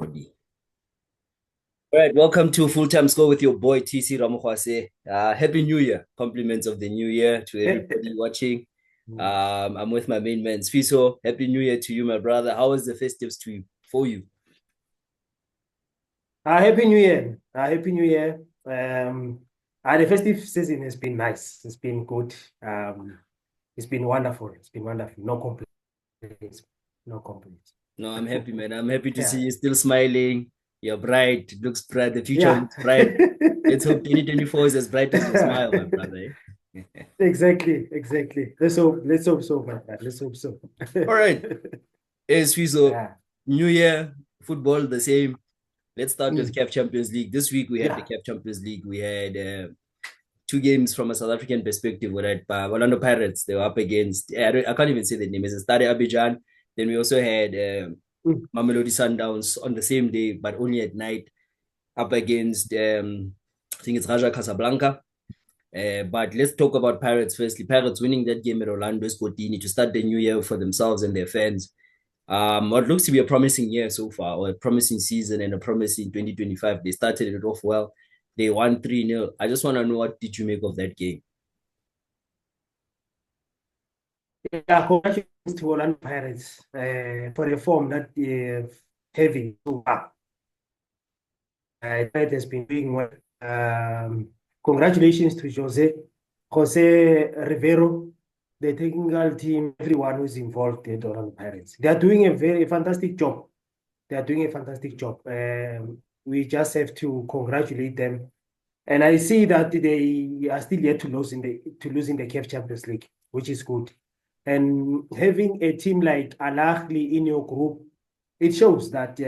All right, welcome to Full Time Score with your boy TC Ramokwase. Happy New Year. Compliments of the new year to everybody watching. I'm with my main man, Sifiso. Happy New Year to you, my brother. How was the festives for you? Happy New Year. Happy New Year. The festive season has been nice. It's been good. It's been wonderful. It's been wonderful. No complaints. No complaints. No, I'm happy, man. I'm happy to see Yeah. you still smiling. You're bright. It looks bright. The future Yeah. looks bright. Let's hope 2024 is as bright as your smile, my brother. Eh? Exactly. Exactly. Let's hope so, my friend. Let's hope so. All right. Hey, Sifiso, Yeah. New Year, football, the same. Let's start with Mm. CAF Champions League. This week we had the Yeah. CAF Champions League. We had two games from a South African perspective. We had Orlando Pirates. They were up against, I can't even say the name. It's Stade Abidjan. Then we also had Mm. Mamelodi Sundowns on the same day, but only at night, up against, I think it's Raja Casablanca. But let's talk about Pirates firstly. Pirates winning that game at Orlando Sportini to start the new year for themselves and their fans. What looks to be a promising year so far, or a promising season and a promising 2025. They started it off well. They won 3-0. I just want to know, what did you make of that game? Yeah. Congratulations to Orlando Pirates for the form that they're having so far. It has been doing well. Congratulations to Jose Rivero, the technical team, everyone who's involved at Orlando Pirates. They are doing a very fantastic job. They are doing a fantastic job. We just have to congratulate them. And I see that they are still yet to lose in the CAF Champions League, which is good. And having a team like Al Ahly in your group, it shows that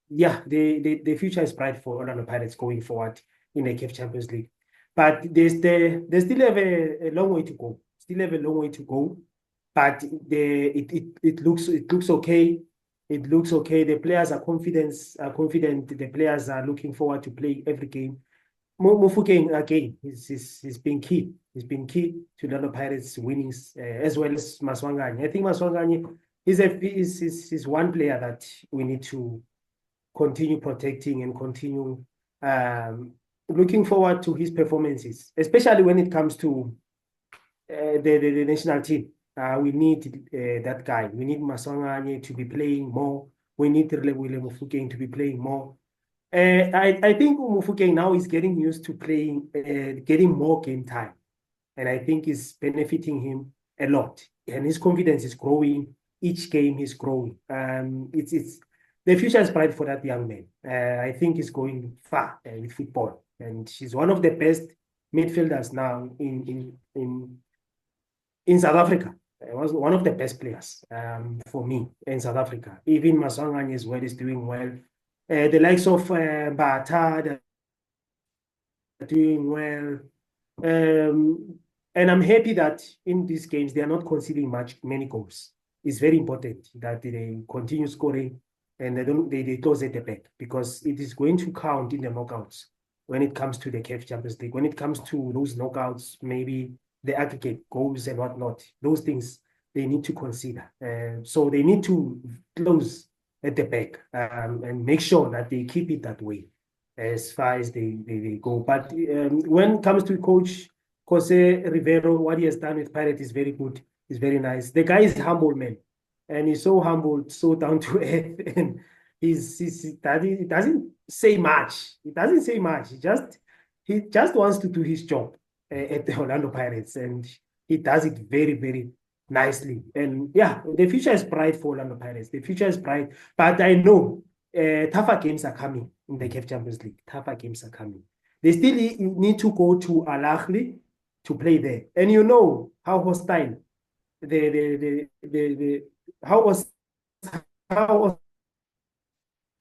yeah, the future is bright for Orlando Pirates going forward in the CAF Champions League. But they still have a long way to go. Still have a long way to go. But it looks okay. It looks okay. The players are confident. The players are looking forward to play every game. Mofokeng again, he's been key. He's been key to the Pirates' winnings as well as Maswanganyi. I think Maswanganyi is one player that we need to continue protecting and continue looking forward to his performances, especially when it comes to the national team. We need that guy. We need Maswanganyi to be playing more. We need Relebogile Mofokeng to be playing more. I think Mofokeng now is getting used to playing, getting more game time, and I think it's benefiting him a lot. And his confidence is growing. Each game he's growing. It's the future is bright for that young man. I think he's going far with football, and he's one of the best midfielders now in South Africa. He was one of the best players for me in South Africa. Even Maswanganyi as well is doing well. The likes of Bata are doing well. And I'm happy that in these games they are not conceding many goals. It's very important that they continue scoring and they close at the back, because it is going to count in the knockouts when it comes to the CAF Champions League. When it comes to those knockouts, maybe the aggregate goals and whatnot, those things they need to consider. So they need to close at the back and make sure that they keep it that way as far as they go. But when it comes to Coach Jose Rivero, what he has done with Pirate is very good. It's very nice. The guy is humble, man. And he's so humble, so down to earth. And he doesn't say much. He doesn't say much. He just wants to do his job at the Orlando Pirates. And he does it very, very nicely. And yeah, the future is bright for Orlando Pirates. The future is bright. But I know tougher games are coming in the CAF Champions League. Tougher games are coming. They still need to go to Al Ahly to play there. And you know how hostile the how how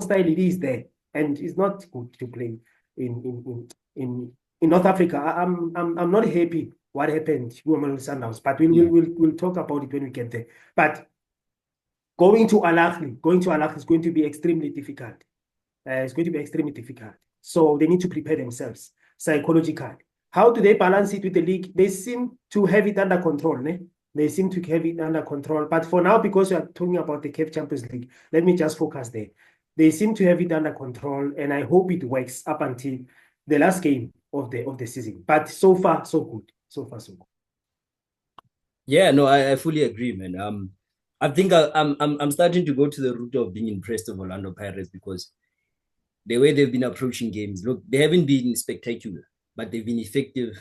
hostile it is there, and it's not good to play in North Africa. I'm not happy what happened to Sundowns, but Yeah. we'll talk about it when we get there. But going to Al Ahly is going to be extremely difficult. It's going to be extremely difficult. So they need to prepare themselves psychologically. How do they balance it with the league? They seem to have it under control. Ne? They seem to have it under control. But for now, because we are talking about the CAF Champions League, let me just focus there. they seem to have it under control, and I hope it works up until the last game of the season. But so far, so good. So far, so good. Yeah, no, I fully agree, man. I think I'm starting to go to the route of being impressed of Orlando Pirates because the way they've been approaching games, look, they haven't been spectacular, but they've been effective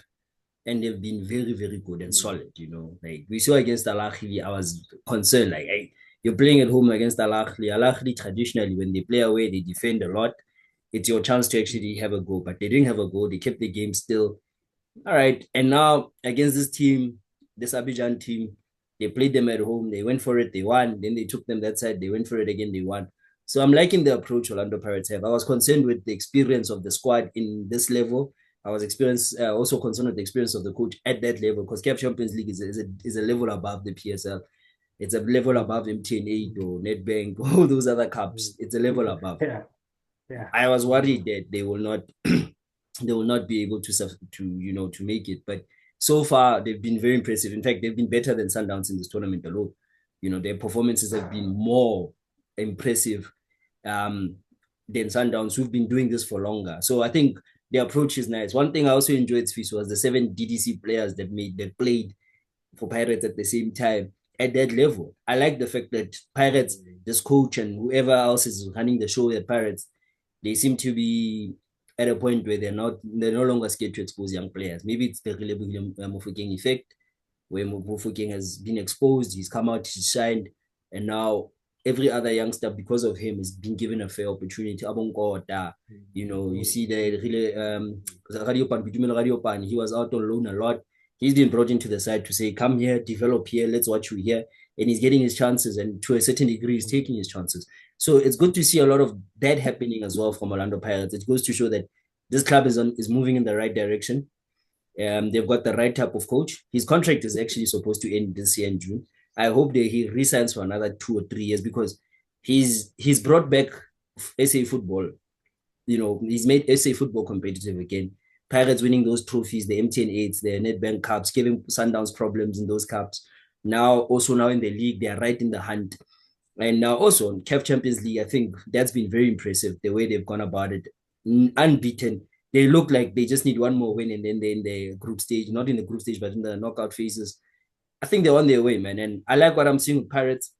and they've been very, very good and solid. You know, like we saw against Al Ahly, I was concerned, like, hey, you're playing at home against Al Ahly. Al Ahly traditionally, when they play away, they defend a lot. It's your chance to actually have a goal, but they didn't have a goal. They kept the game still. All right, and now against this team, this Abidjan team, they played them at home. They went for it. They won. Then they took them that side. They went for it again. They won. So I'm liking the approach Orlando Pirates have. I was concerned with the experience of the squad in this level. I was also concerned with the experience of the coach at that level because CAF Champions League is a level above the PSL. It's a level above MTN8 or Nedbank, all those other cups. It's a level above. Yeah, yeah. I was worried that they will not they will not be able to make it. But so far they've been very impressive. In fact, they've been better than Sundowns in this tournament alone. You know, their performances have been more impressive than Sundowns, who've been doing this for longer. So I think the approach is nice. One thing I also enjoyed Sifiso was the 7 DDC players that played for Pirates at the same time at that level. I like the fact that Pirates, this coach and whoever else is running the show at Pirates, they seem to be at a point where they're no longer scared to expose young players. Maybe it's the Relebogile Mofokeng effect, where Mofokeng has been exposed, he's come out, he's shined, and now every other youngster, because of him, is being given a fair opportunity. You know, you see the he was out on loan a lot. He's been brought into the side to say, come here, develop here, let's watch you here. And he's getting his chances, and to a certain degree, he's taking his chances. So it's good to see a lot of that happening as well from Orlando Pirates. It goes to show that this club is moving in the right direction. They've got the right type of coach. His contract is actually supposed to end this year in June. I hope that he resigns for another 2 or 3 years because he's brought back SA football. You know, he's made SA football competitive again. Pirates winning those trophies, the MTN8s, the Nedbank Cups, giving Sundowns problems in those cups. Now in the league, they are right in the hunt. And now also in CAF Champions League, I think that's been very impressive, the way they've gone about it. Unbeaten. They look like they just need one more win and then they're in the group stage, not in the group stage, but in the knockout phases. I think they're on their way, man. And I like what I'm seeing with Pirates.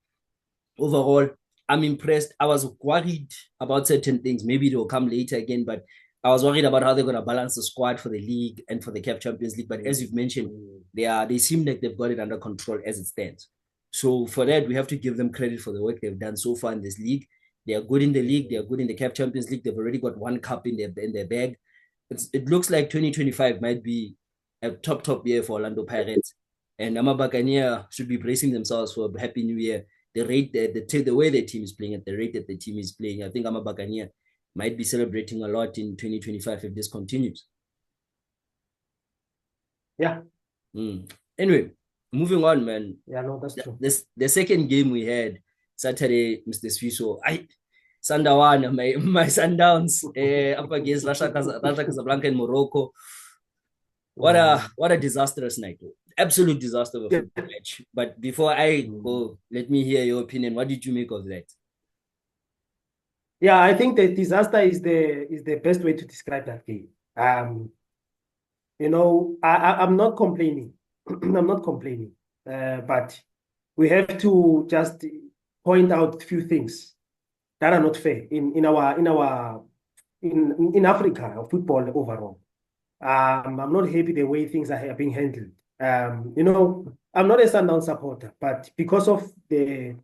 Overall, I'm impressed. I was worried about certain things. Maybe they'll come later again, but I was worried about how they're going to balance the squad for the league and for the CAF Champions League. But as you've mentioned, they seem like they've got it under control as it stands. So for that, we have to give them credit for the work they've done so far in this league. They are good in the league. They are good in the CAF Champions League. They've already got one cup in their bag. It looks like 2025 might be a top year for Orlando Pirates. And Amabakania should be bracing themselves for a happy new year. The way the team is playing at the rate that the team is playing, I think Amabakania might be celebrating a lot in 2025 if this continues. Yeah. Anyway, moving on, man. Yeah, no, that's true. The second game we had Saturday, Mr. Sifiso, Sundawan, my Sundowns up against Raja Casablanca in Morocco. What a disastrous night. Absolute disaster of a football match. But before I go, let me hear your opinion. What did you make of that? Yeah, I think the disaster is the best way to describe that game. You know, I'm not complaining. I'm not complaining. But we have to just point out a few things that are not fair in Africa, football overall. I'm not happy the way things are being handled. You know, I'm not a Sundown supporter, but because of they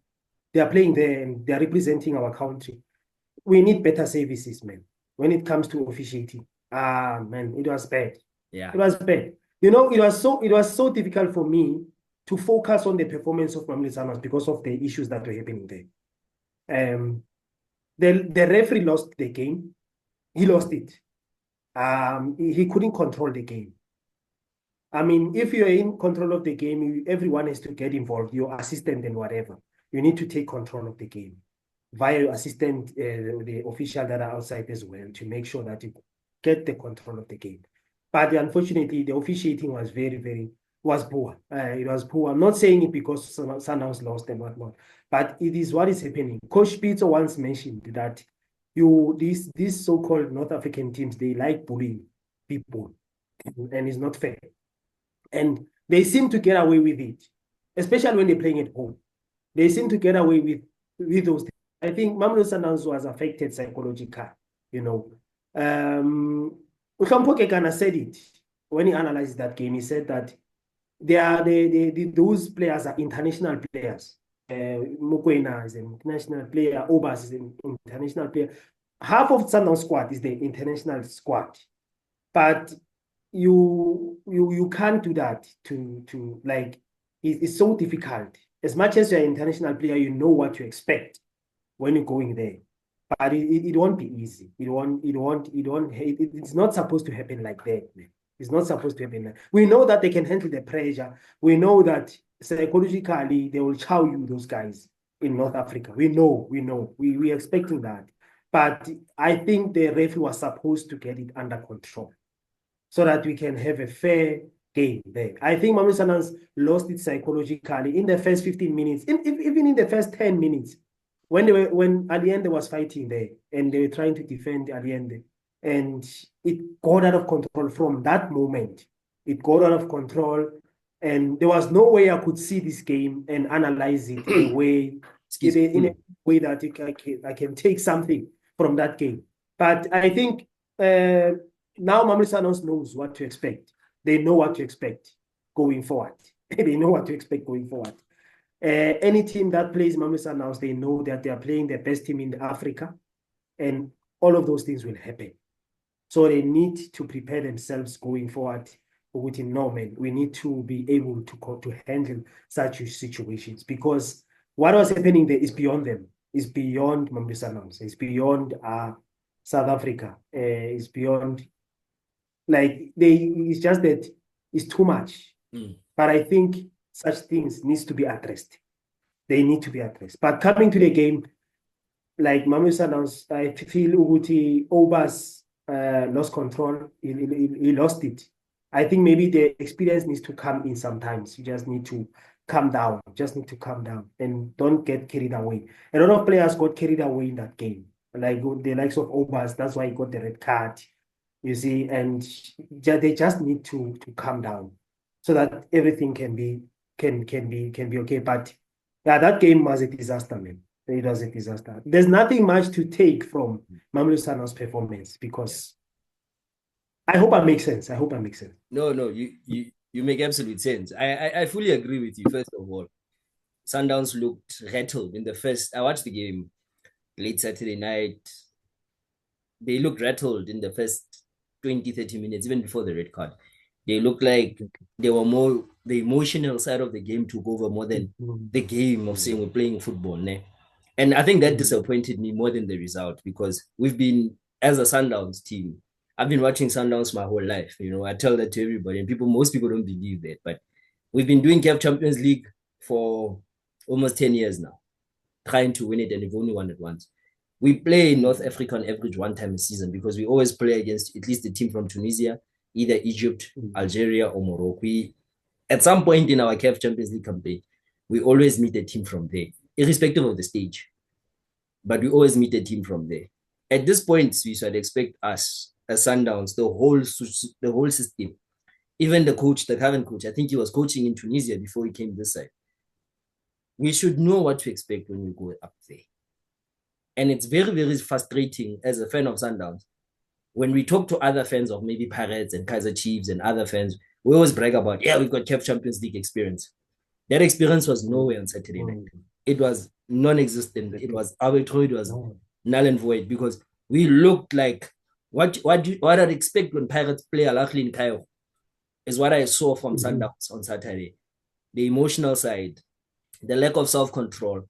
are playing there and they are representing our country, we need better services, man. When it comes to officiating, man, it was bad. Yeah, it was bad. You know, it was so difficult for me to focus on the performance of Mamelodi Sundowns because of the issues that were happening there. The referee lost the game. He lost it. He couldn't control the game. I mean, if you're in control of the game, everyone has to get involved, your assistant and whatever. You need to take control of the game via your assistant, the official that are outside as well, to make sure that you get the control of the game. But unfortunately, the officiating was was poor. It was poor. I'm not saying it because Sundowns lost and whatnot, but it is what is happening. Coach Peter once mentioned that these so-called North African teams, they like bullying people, and it's not fair. And they seem to get away with it, especially when they're playing at home. They seem to get away with those things. I think Mamelodi Sundowns was affected psychologically, you know. Uhlompo Kekana said it when he analyzed that game. He said that those players are international players. Mokoena is an international player. Obas is an international player. Half of Sundown squad is the international squad, but you can't do that to like it's so difficult. As much as you're an international player, you know what you expect when you're going there. But it won't be easy. It's not supposed to happen like that, man. It's not supposed to happen like we know that they can handle the pressure. We know that psychologically they will chow you, those guys in North Africa. We're expecting that. But I think the referee was supposed to get it under control so that we can have a fair game there. I think Mamelodi Sundowns lost it psychologically in the first 15 minutes, even in the first 10 minutes, when at the end they was fighting there and they were trying to defend at the end. And it got out of control from that moment. It got out of control. And there was no way I could see this game and analyze it in a way, in a way that I can take something from that game. But I think now Mamelodi Sundowns knows what to expect. They know what to expect going forward. They know what to expect going forward. Any team that plays Mamelodi Sundowns, they know that they are playing the best team in Africa, and all of those things will happen. So they need to prepare themselves going forward. Within Norman, we need to be able to handle such situations, because what was happening there is beyond them. It's beyond Mamelodi Sundowns. It's beyond South Africa. It's beyond, like, it's just that it's too much. But I think such things needs to be addressed. They need to be addressed. But coming to the game, like Mamelodi Sundowns, I feel Uguti Obas lost control. He lost it. I think maybe the experience needs to come in sometimes. You just need to calm down. Just need to calm down and don't get carried away. A lot of players got carried away in that game. Like the likes of Obas, that's why he got the red card. You see, and they just need to calm down so that everything can be okay. But yeah, that game was a disaster, man. It was a disaster. There's nothing much to take from Mamelodi Sundowns' performance, because I hope I make sense. No, you make absolute sense. I fully agree with you. First of all, Sundowns looked rattled in the first. I watched the game late Saturday night. They looked rattled in the first 20, 30 minutes, even before the red card. They looked like they were more, the emotional side of the game took over more than the game of saying we're playing football. Ne? And I think that disappointed me more than the result, because we've been, as a Sundowns team, I've been watching Sundowns my whole life. You know, I tell that to everybody, and most people don't believe that. But we've been doing CAF Champions League for almost 10 years now, trying to win it, and we've only won it once. We play North Africa on average one time a season, because we always play against at least a team from Tunisia, either Egypt, Algeria, or Morocco. At some point in our CAF Champions League campaign, we always meet a team from there, irrespective of the stage. But we always meet a team from there. At this point, we should expect us, as Sundowns, the whole system, even the coach, the current coach, I think he was coaching in Tunisia before he came this side. We should know what to expect when we go up there. And it's very, very frustrating as a fan of Sundowns. When we talk to other fans of maybe Pirates and Kaizer Chiefs and other fans, we always brag about, yeah, we've got CAF Champions League experience. That experience was nowhere on Saturday night. It was non-existent. It was arbitrary. It was null and void, because we looked like what I'd expect when Pirates play Al-Ahly in Cairo is what I saw from Sundowns on Saturday. The emotional side, the lack of self-control,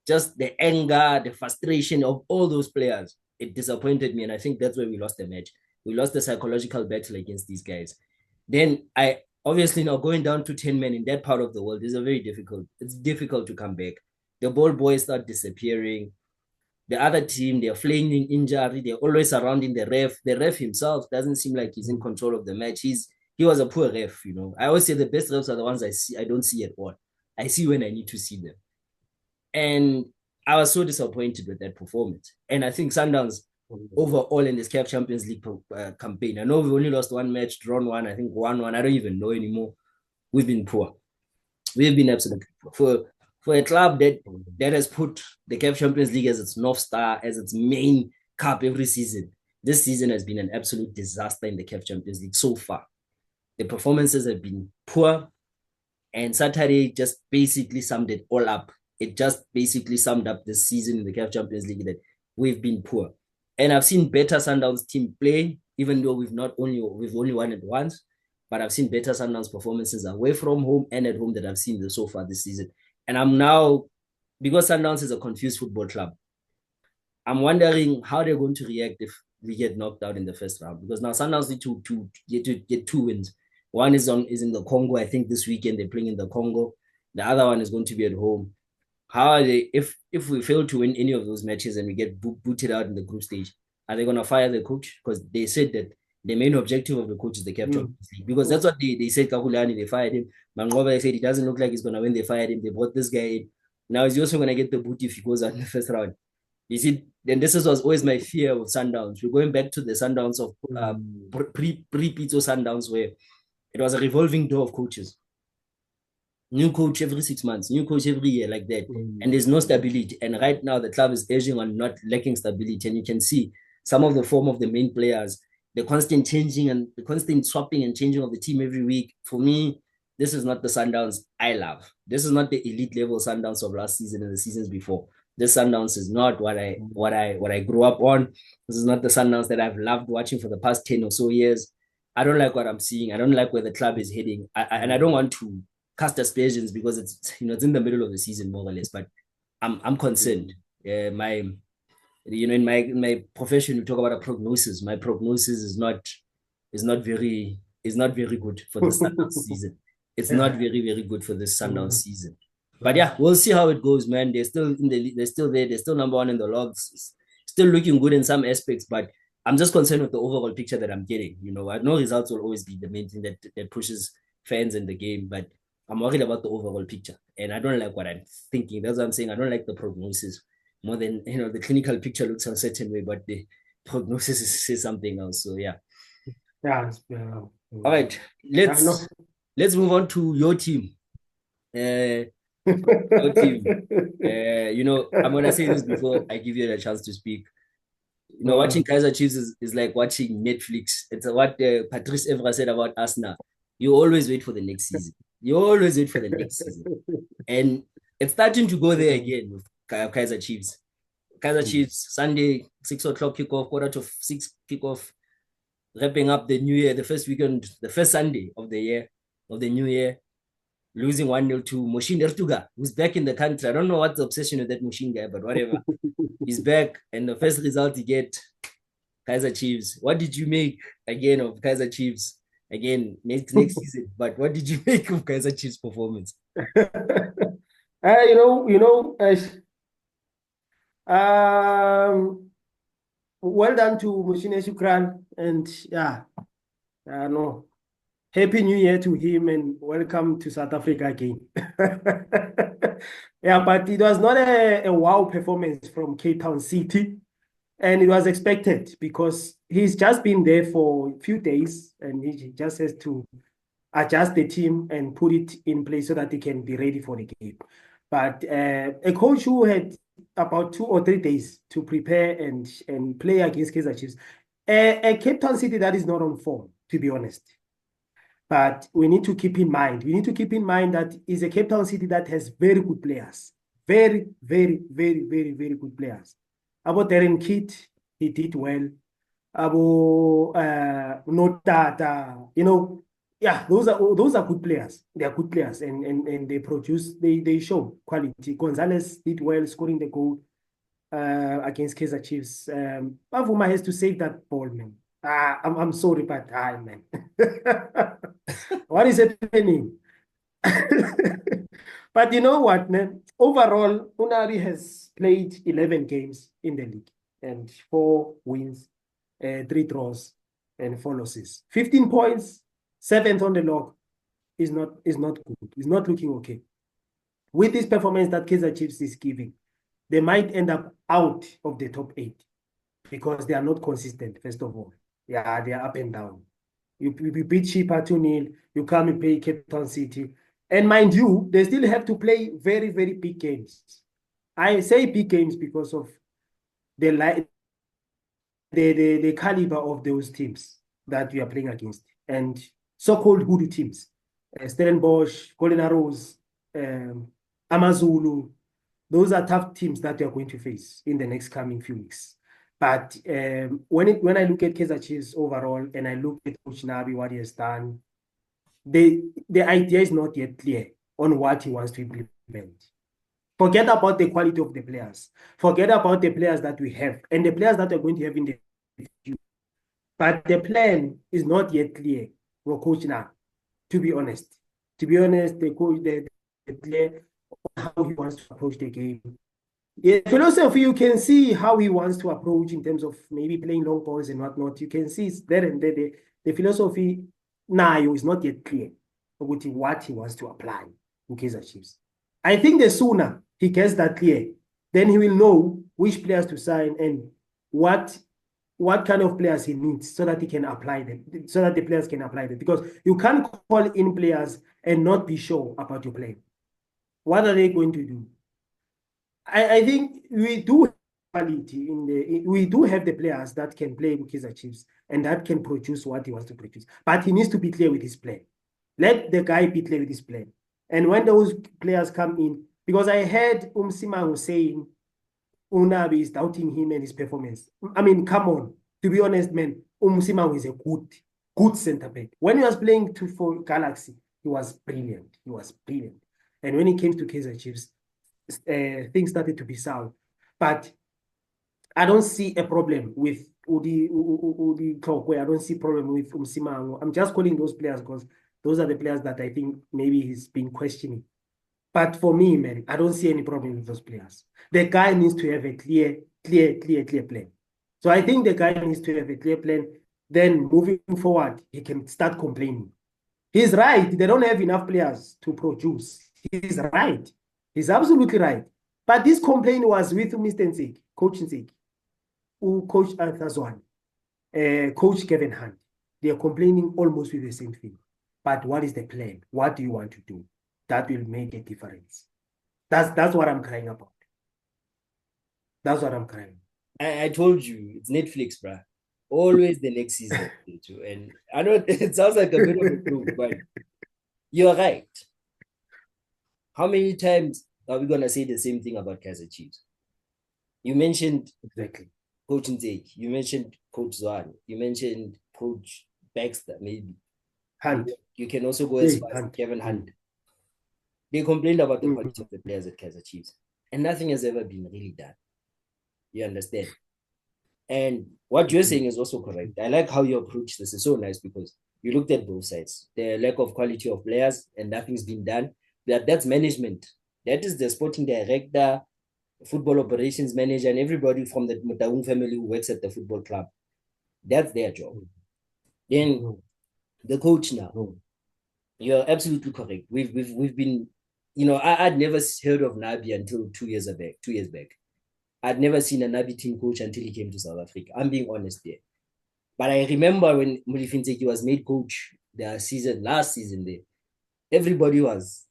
just the anger, the frustration of all those players. It disappointed me, and I think that's where we lost the match. We lost the psychological battle against these guys. Then obviously now going down to 10 men in that part of the world is it's difficult to come back. The ball boys start disappearing. The other team, they're flaming injury. They're always surrounding the ref. The ref himself doesn't seem like he's in control of the match. He was a poor ref, you know. I always say the best refs are the ones I don't see at all. I see when I need to see them. And I was so disappointed with that performance. And I think Sundowns overall in this CAF Champions League campaign, I know we only lost one match, drawn one, I think 1-1. I don't even know anymore. We've been poor. We've been absolutely poor. For a club that has put the CAF Champions League as its North Star, as its main cup every season, this season has been an absolute disaster in the CAF Champions League so far. The performances have been poor, and Saturday just basically summed it all up. It just basically summed up this season in the CAF Champions League that we've been poor. And I've seen better Sundowns team play, even though we've only won it once. But I've seen better Sundowns performances away from home and at home that I've seen so far this season. And I'm now, because Sundowns is a confused football club, I'm wondering how they're going to react if we get knocked out in the first round. Because now Sundowns need to get 2 wins. One is in the Congo. I think this weekend they're playing in the Congo. The other one is going to be at home. How are they, if we fail to win any of those matches and we get booted out in the group stage, are they going to fire the coach? Because they said that the main objective of the coach is the CAF Champions League. Because that's what they said. Kakulani, they fired him. Mangoba said it doesn't look like he's going to win. They fired him. They brought this guy in. Now he's also going to get the boot if he goes out in the first round. You see, then this was always my fear with Sundowns. We're going back to the Sundowns of pre-Pizzo Sundowns, where it was a revolving door of coaches. New coach every 6 months, new coach every year, like that. And there's no stability. And right now, the club is edging on not lacking stability. And you can see some of the form of the main players, the constant changing and the constant swapping and changing of the team every week. For me, this is not the Sundowns I love. This is not the elite level Sundowns of last season and the seasons before. This Sundowns is not what I grew up on. This is not the Sundowns that I've loved watching for the past 10 or so years. I don't like what I'm seeing. I don't like where the club is heading. And I don't want to cast aspersions because it's it's in the middle of the season more or less, but I'm concerned. In my profession we talk about a prognosis. My prognosis is not very good for this Sundowns season. It's not very good for this Sundowns season. But yeah, we'll see how it goes, man. They're still in the they're still there. They're still number one in the logs. Still looking good in some aspects, but I'm just concerned with the overall picture that I'm getting. I know results will always be the main thing that pushes fans in the game, but I'm worried about the overall picture. And I don't like what I'm thinking. That's what I'm saying. I don't like the prognosis more than, the clinical picture looks a certain way, but the prognosis says something else. So yeah. Yeah. All right. Let's move on to your team. Your team. I'm going to say this before I give you a chance to speak. Watching Kaizer Chiefs is like watching Netflix. It's what Patrice Evra said about us now. You always wait for the next season. You always wait for the next season. And it's starting to go there again with Kaizer Chiefs. Kaizer Chiefs, Sunday, 6 o'clock kickoff, 5:45 kickoff, wrapping up the new year, the first weekend, the first Sunday of the year, of the new year, losing 1-0 to Moshin Ertuga, who's back in the country. I don't know what's the obsession with that Moshin guy, but whatever. He's back, and the first result you get, Kaizer Chiefs. What did you make again of Kaizer Chiefs? Again, next season. But what did you make of Kaizer Chiefs' performance? Well done to Mushine Shukran, and no, Happy New Year to him, and welcome to South Africa again. Yeah, but it was not a wow performance from Cape Town City. And it was expected because he's just been there for a few days and he just has to adjust the team and put it in place so that he can be ready for the game. But a coach who had about 2 or 3 days to prepare and play against Kaizer Chiefs, a Cape Town City that is not on form, to be honest. But we need to keep in mind that it's a Cape Town City that has very good players. Very, very, very, very, very good players. About Darren Kidd, he did well. About Notata, those are good players. They are good players, and they produce. They show quality. Gonzalez did well, scoring the goal against Kaizer Chiefs. Bavuma has to save that ball, man. I'm sorry, but man, what is happening? But you know what, man? Overall, Unari has played 11 games in the league and 4 wins, 3 draws, and 4 losses. 15 points, 7th on the log is not good. It's not looking okay. With this performance that Kaizer Chiefs is giving, they might end up out of the top 8 because they are not consistent, first of all. Yeah, they are up and down. You beat Chippa 2-0, you come and play Cape Town City. And mind you, they still have to play very, very big games. I say big games because of the caliber of those teams that we are playing against. And so-called good teams. Stellenbosch, Golden Arrows, Amazulu. Those are tough teams that we are going to face in the next coming few weeks. But when I look at Kaizer Chiefs overall and I look at Coach Nabi, what he has done, the idea is not yet clear on what he wants to implement. Forget about the quality of the players. Forget about the players that we have and the players that we're going to have in the future. But the plan is not yet clear for Coach Nabi, to be honest. To be honest, the coach, the clear on how he wants to approach the game. Yeah, philosophy, you can see how he wants to approach in terms of maybe playing long balls and whatnot. You can see it's there and there. The philosophy now is not yet clear about what he wants to apply in Kaizer Chiefs. I think the sooner he gets that clear, then he will know which players to sign and what kind of players he needs so that he can apply them, so that the players can apply them. Because you can't call in players and not be sure about your play. What are they going to do? I think we do have quality we do have the players that can play with Kaizer Chiefs and that can produce what he wants to produce. But he needs to be clear with his plan. Let the guy be clear with his plan. And when those players come in, because I heard Simango saying Unabi is doubting him and his performance. I mean, come on. To be honest, man, Simango is a good center back. When he was playing for Galaxy, he was brilliant. He was brilliant. And when he came to Kaizer Chiefs, things started to be sound. But I don't see a problem with Udi Klokwe. I don't see a problem with Simango. I'm just calling those players because those are the players that I think maybe he's been questioning. But for me, man, I don't see any problem with those players. The guy needs to have a clear plan. So I think the guy needs to have a clear plan. Then moving forward, he can start complaining. He's right. They don't have enough players to produce. He's right. He's absolutely right. But this complaint was with Mr. Nsek, Coach Nsek, Coach Arthur Zwane, Coach Kevin Hunt. They are complaining almost with the same thing. But what is the plan? What do you want to do? That will make a difference. That's what I'm crying about. That's what I'm crying. I told you, it's Netflix, bruh. Always the next season. And I know it sounds like a bit of a joke, but you're right. How many times are we going to say the same thing about Kaizer Chiefs? You mentioned exactly Coach Nzeki. You mentioned Coach Zwane. You mentioned Coach Baxter, maybe. Hunt. You can also go as far as Kevin Hunt. They complained about the quality of the players at Kaizer Chiefs. And nothing has ever been really done. You understand? And what you're saying is also correct. I like how you approach this. It's so nice because you looked at both sides. The lack of quality of players and nothing's been done. That's management. That is the sporting director, football operations manager, and everybody from the Mutaung family who works at the football club. That's their job. Then the coach now. You're absolutely correct. We've been, I'd never heard of Nabi until 2 years back. I'd never seen a Nabi team coach until he came to South Africa. I'm being honest there. But I remember when Mulifinseki was made coach last season there, everybody was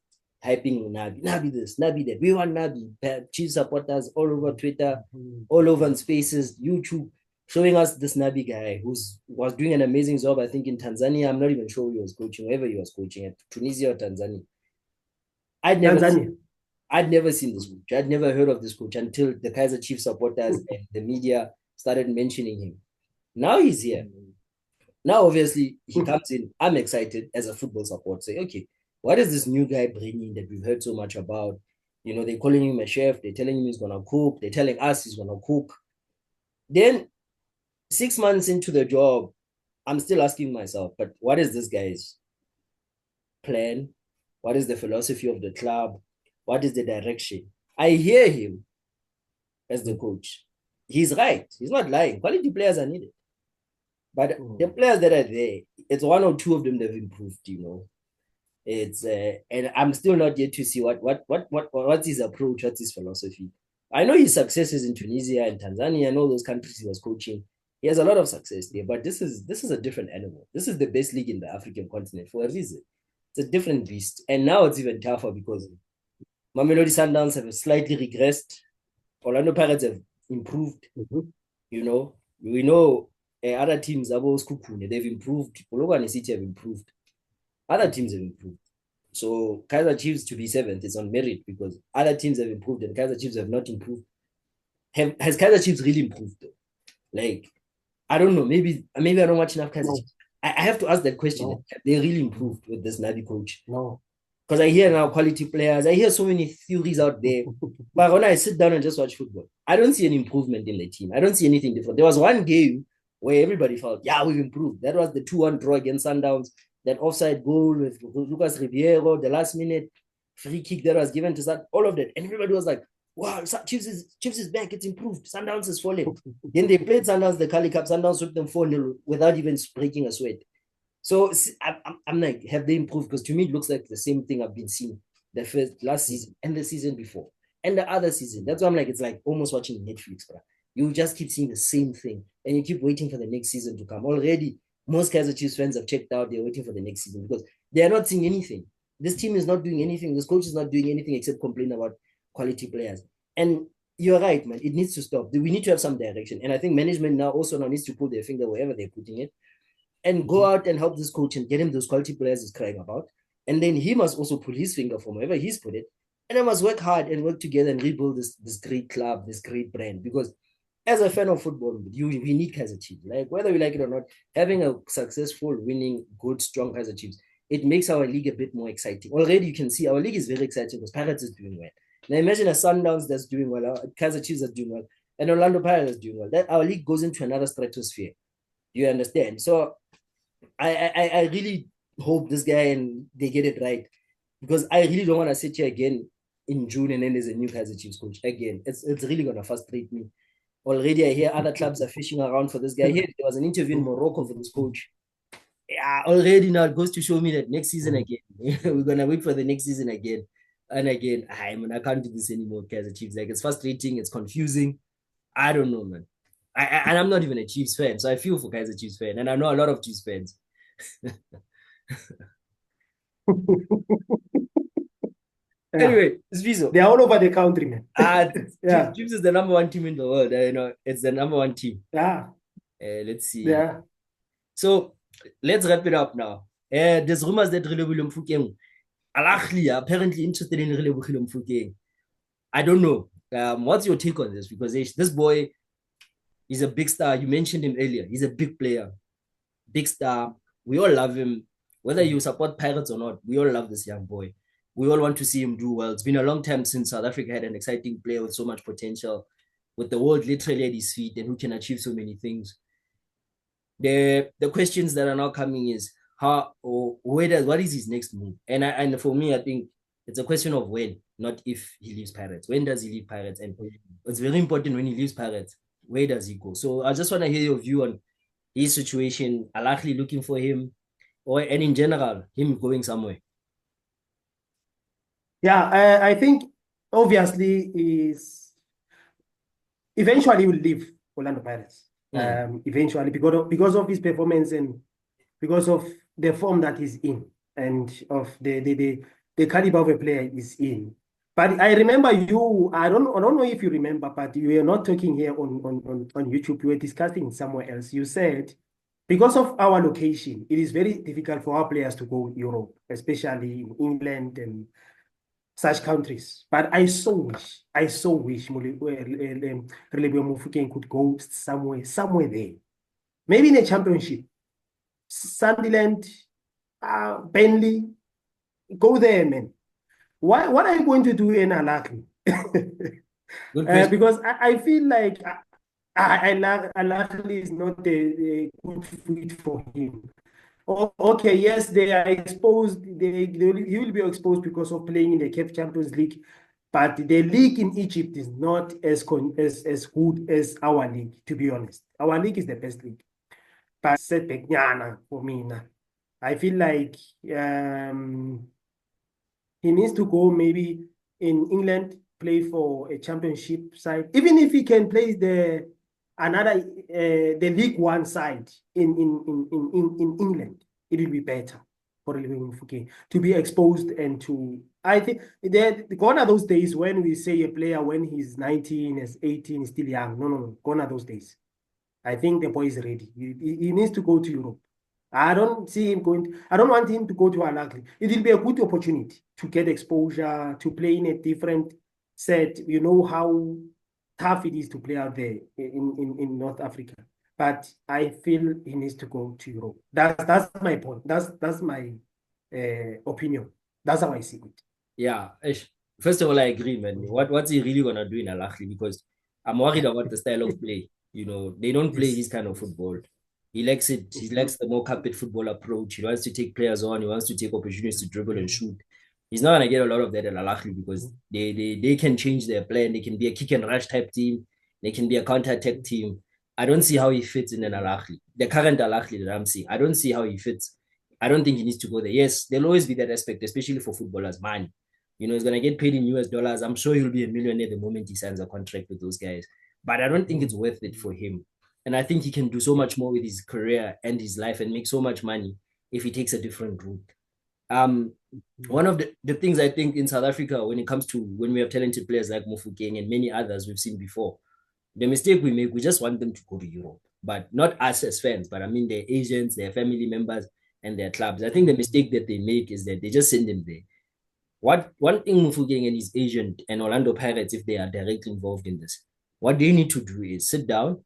hyping Nabi. Nabi this, Nabi that. We want Nabi. Chief supporters all over Twitter, all over on Spaces, YouTube, showing us this Nabi guy who was doing an amazing job, I think, in Tanzania. I'm not even sure who he was coaching, wherever he was coaching, at Tunisia or Tanzania. I'd never seen this coach. I'd never heard of this coach until the Kaizer Chiefs supporters and the media started mentioning him. Now he's here. Now, obviously, he comes in. I'm excited as a football supporter. Say, okay, what is this new guy bringing that we've heard so much about? They're calling him a chef. They're telling him he's going to cook. They're telling us he's going to cook. Then 6 months into the job, I'm still asking myself, but what is this guy's plan? What is the philosophy of the club? What is the direction? I hear him as the coach. He's right. He's not lying. Quality players are needed. But the players that are there, it's one or two of them that have improved, It's and I'm still not yet to see what's his approach, what's his philosophy. I know his successes in Tunisia and Tanzania and all those countries he was coaching. He has a lot of success there, but this is a different animal. This is the best league in the African continent for a reason. It's a different beast. And now it's even tougher because Mamelodi Sundowns have slightly regressed. Orlando Pirates have improved. You know, we know other teams, they've improved. Polokwane City have improved. Other teams have improved. So Kaizer Chiefs to be seventh is on merit because other teams have improved and Kaizer Chiefs have not improved. Has Kaizer Chiefs really improved though? Like, I don't know. Maybe I don't watch enough Kaizer Chiefs. I have to ask that question. Have they really improved with this Nabi coach? No. Because I hear now quality players. I hear so many theories out there. But when I sit down and just watch football, I don't see any improvement in the team. I don't see anything different. There was one game where everybody felt, yeah, we've improved. That was the 2-1 draw against Sundowns. That offside goal with Lucas Ribeiro, the last minute free kick that was given to that, all of that. And everybody was like, wow, Chiefs is back. It's improved. Sundowns is falling. Then they played Sundowns, the Cali Cup. Sundowns swept them 4-0 without even breaking a sweat. So I'm like, have they improved? Because to me, it looks like the same thing I've been seeing the last season and the season before and the other season. That's why I'm like, it's like almost watching Netflix, bro. You just keep seeing the same thing and you keep waiting for the next season to come. Already, most Kaizer Chiefs fans have checked out. They're waiting for the next season because they are not seeing anything. This team is not doing anything. This coach is not doing anything except complain about quality players. And you're right, man. It needs to stop. We need to have some direction. And I think management now also needs to pull their finger wherever they're putting it and go out and help this coach and get him those quality players he's crying about. And then he must also pull his finger from wherever he's put it. And I must work hard and work together and rebuild this great club, this great brand. Because as a fan of football, we need Kaizer Chiefs. Like whether we like it or not, having a successful, winning, good, strong Kaizer Chiefs, it makes our league a bit more exciting. Already you can see our league is very exciting because Pirates is doing well. Now imagine a Sundowns that's doing well, Kaizer Chiefs that's doing well, and Orlando Pirates is doing well. That our league goes into another stratosphere. You understand? So I really hope this guy and they get it right because I really don't want to sit here again in June and then there's a new Kaizer Chiefs coach again. It's really gonna frustrate me. Already, I hear other clubs are fishing around for this guy. Here, there was an interview in Morocco for this coach. Yeah, already now it goes to show me that next season again, we're gonna wait for the next season again and again. I can't do this anymore, Kaizer Chiefs. Like it's frustrating, it's confusing. I don't know, man. And I'm not even a Chiefs fan, so I feel for Kaizer Chiefs fan, and I know a lot of Chiefs fans. Anyway, Sifiso. They're all over the country, man. Chiefs is the number one team in the world. It's the number one team. Yeah. Let's see. Yeah. So let's wrap it up now. There's rumors that Relebogile Mofokeng apparently interested in Relebogile Mofokeng. I don't know. What's your take on this? Because this boy is a big star. You mentioned him earlier. He's a big player, big star. We all love him. Whether you support Pirates or not, we all love this young boy. We all want to see him do well. It's been a long time since South Africa had an exciting player with so much potential, with the world literally at his feet and who can achieve so many things. The questions that are now coming is what is his next move? And for me, I think it's a question of when, not if he leaves Pirates. When does he leave Pirates? And it's very important when he leaves Pirates, where does he go? So I just want to hear your view on his situation, Al-Ahly looking for him, and in general, him going somewhere. Yeah, I think obviously eventually he will leave Orlando Pirates. Eventually because of his performance and because of the form that he's in and of the caliber of a player he's in. But I remember you, I don't know if you remember, but you were not talking here on YouTube. You were discussing somewhere else. You said because of our location, it is very difficult for our players to go Europe, especially in England and such countries. But I so wish Relebogile Mofokeng could go somewhere there. Maybe in a championship. Sunderland, Burnley, go there, man. What are you going to do in Al-Ahly? Because I feel like Al-Ahly is not a good fit for him. Okay, yes, they are exposed. He will be exposed because of playing in the CAF Champions League. But the league in Egypt is not as good as our league, to be honest. Our league is the best league. But setback for me now. I feel like he needs to go maybe in England, play for a championship side, even if he can play the League One side in England, it will be better for Relebogile Mofokeng to be exposed and to. I think gone are those days when we say a player when he's 19, is 18, is still young. No. Gone are those days. I think the boy is ready. He needs to go to Europe. I don't see him going. I don't want him to go to Al Ahly. It will be a good opportunity to get exposure, to play in a different set. You know how tough it is to play out there in North Africa. But I feel he needs to go to Europe. That's my point. That's my opinion. That's how I see it. Yeah. First of all, I agree, man. What's he really gonna do in Al Ahly? Because I'm worried about the style of play. They don't play his kind of football. He likes it. He likes the more carpet football approach. He wants to take players on. He wants to take opportunities to dribble and shoot. He's not gonna get a lot of that at Al Ahly because they can change their plan. They can be a kick and rush type team. They can be a counter attack team. I don't see how he fits in an Al Ahly. The current Al Ahly that I'm seeing, I don't see how he fits. I don't think he needs to go there. Yes, there'll always be that aspect, especially for footballers, money. He's going to get paid in US dollars. I'm sure he'll be a millionaire the moment he signs a contract with those guys. But I don't think it's worth it for him. And I think he can do so much more with his career and his life and make so much money if he takes a different route. One of the things I think in South Africa, when it comes to when we have talented players like Mofokeng and many others we've seen before, the mistake we make, we just want them to go to Europe. But not us as fans, but I mean their agents, their family members, and their clubs. I think the mistake that they make is that they just send them there. One thing Mofokeng and his agent and Orlando Pirates, if they are directly involved in this, what they need to do is sit down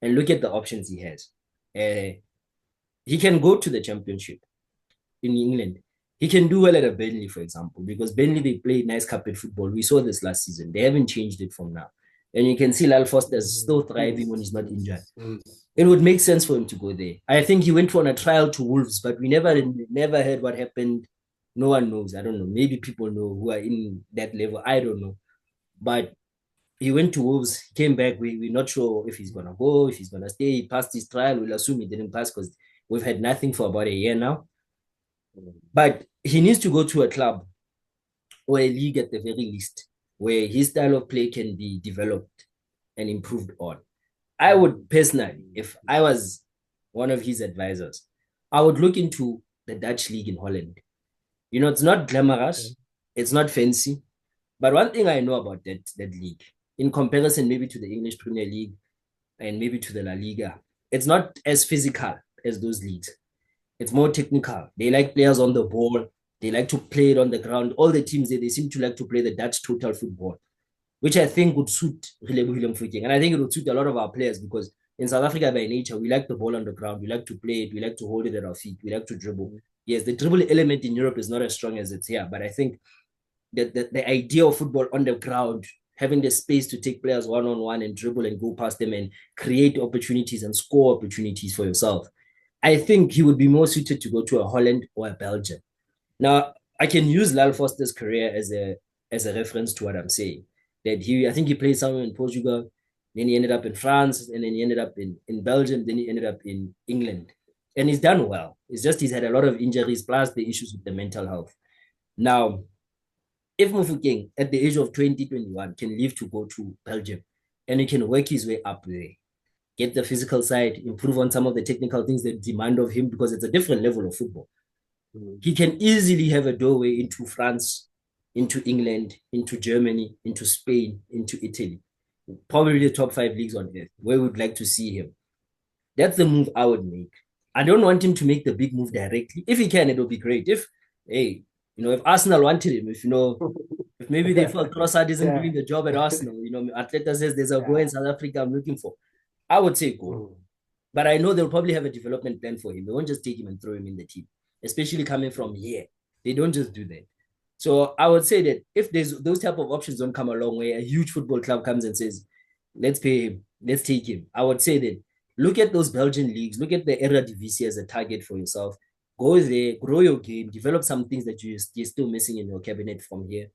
and look at the options he has. He can go to the championship in England. He can do well at a Burnley, for example, because Burnley, they play nice carpet football. We saw this last season. They haven't changed it from now. And you can see Lal Foster's still thriving when he's not injured. It would make sense for him to go there. I think he went on a trial to Wolves, but we never heard what happened. No one knows. I don't know. Maybe people know who are in that level. I don't know. But he went to Wolves, came back. We're not sure if he's going to go, if he's going to stay. He passed his trial. We'll assume he didn't pass because we've had nothing for about a year now. But he needs to go to a club or a league at the very least where his style of play can be developed and improved on. I would personally, if I was one of his advisors, I would look into the Dutch league in Holland. It's not glamorous, it's not fancy, but one thing I know about that league, in comparison maybe to the English Premier League and maybe to the La Liga, it's not as physical as those leagues. It's more technical. They like players on the ball. They like to play it on the ground. All the teams, they seem to like to play the Dutch total football, which I think would suit Relebogile Mofokeng. And I think it would suit a lot of our players because in South Africa, by nature, we like the ball on the ground. We like to play it. We like to hold it at our feet. We like to dribble. Yes, the dribble element in Europe is not as strong as it's here, but I think that the idea of football on the ground, having the space to take players one-on-one and dribble and go past them and create opportunities and score opportunities for yourself, I think he would be more suited to go to a Holland or a Belgium. Now, I can use Lal Foster's career as a reference to what I'm saying. That I think he played somewhere in Portugal, then he ended up in France, and then he ended up in Belgium, then he ended up in England. And he's done well. It's just he's had a lot of injuries, plus the issues with the mental health. Now, if Mofokeng, at the age of 20, 21, can leave to go to Belgium, and he can work his way up there, get the physical side, improve on some of the technical things that demand of him, because it's a different level of football. He can easily have a doorway into France, into England, into Germany, into Spain, into Italy. Probably the top 5 leagues on earth, where we would like to see him. That's the move I would make. I don't want him to make the big move directly. If he can, it will be great. If Arsenal wanted him, if maybe they felt Trossard isn't doing the job at Arsenal, Atleta says there's a boy in South Africa I'm looking for, I would say go. But I know they'll probably have a development plan for him. They won't just take him and throw him in the team, especially coming from here. They don't just do that. So I would say that if those type of options don't come along, where a huge football club comes and says, let's pay him, let's take him, I would say that look at those Belgian leagues, look at the Eredivisie as a target for yourself. Go there, grow your game, develop some things that you're still missing in your cabinet from here.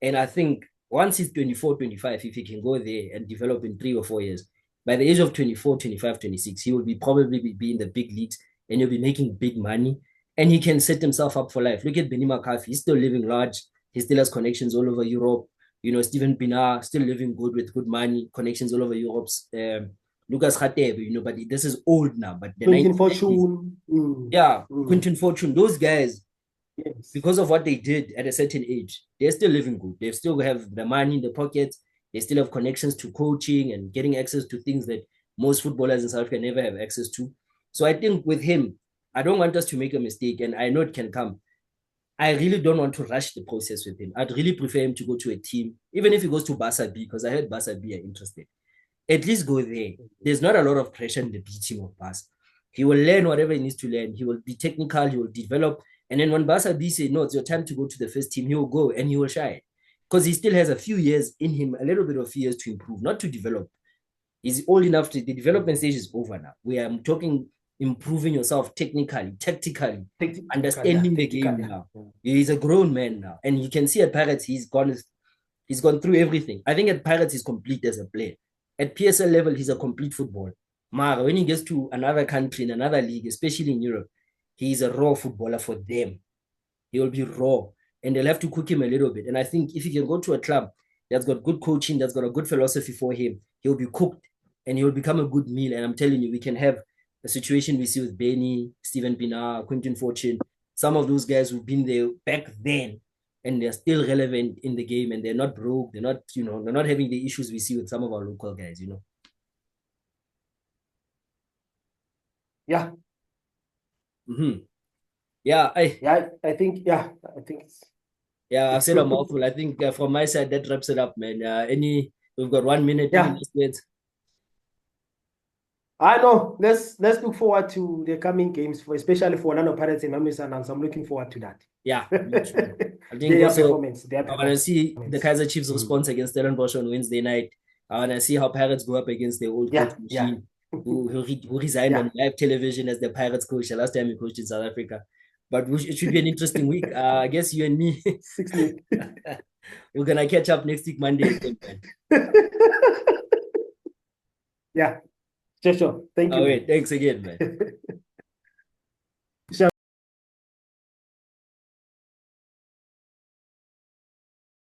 And I think once he's 24, 25, if he can go there and develop in 3 or 4 years, by the age of 24, 25, 26, he will probably be in the big leagues and he'll be making big money. And he can set himself up for life. Look at Benny McCarthy. He's still living large. He still has connections all over Europe. Steven Pienaar still living good with good money, connections all over Europe. Lucas Radebe, but this is old now. But the Quentin 1990s, Fortune. yeah, Quentin Fortune, those guys, Yes. because of what they did at a certain age, they're still living good. They still have the money in the pockets. They still have connections to coaching and getting access to things that most footballers in South Africa never have access to. So I think with him, I don't want us to make a mistake, and I know it can come. I really don't want to rush the process with him. I'd really prefer him to go to a team, even if he goes to Barca B, because I heard Barca B are interested. At least go there. There's not a lot of pressure in the B team of Barca. He will learn whatever he needs to learn. He will be technical. He will develop. And then when Barca B say, no, it's your time to go to the first team, he will go and he will shine. Because he still has a few years in him, a little bit of years to improve, not to develop. He's old enough to, the development stage is over now. We are talking improving yourself technically, tactically, understanding the game now. He's a grown man now. And you can see at Pirates, he's gone through everything. I think at Pirates, he's complete as a player. At PSL level, he's a complete footballer. Mara, when he gets to another country, in another league, especially in Europe, he's a raw footballer for them. He will be raw. And they'll have to cook him a little bit. And I think if he can go to a club that's got good coaching, that's got a good philosophy for him, he'll be cooked and he'll become a good meal. And I'm telling you, we can have the situation we see with Benny, Steven Pienaar, Quentin Fortune, some of those guys who've been there back then, and they're still relevant in the game, and they're not broke. They're not, they're not having the issues we see with some of our local guys, Yeah. Mm-hmm. Yeah, I think it's I've said a mouthful. I think from my side that wraps it up, man. We've got 1 minute. Yeah. I know. Let's look forward to the coming games, especially for Orlando Pirates and Mamelodi Sundowns. I'm looking forward to that. Yeah, I think also I want to see the Kaizer Chiefs response against Stellenbosch on Wednesday night. I want to see how Pirates go up against the old coach machine who resigned on live television as the Pirates coach the last time he coached in South Africa. But it should be an interesting week. I guess you and me, we're gonna catch up next week Monday again, man. Yeah, sure. Thank you. Wait, thanks again, man.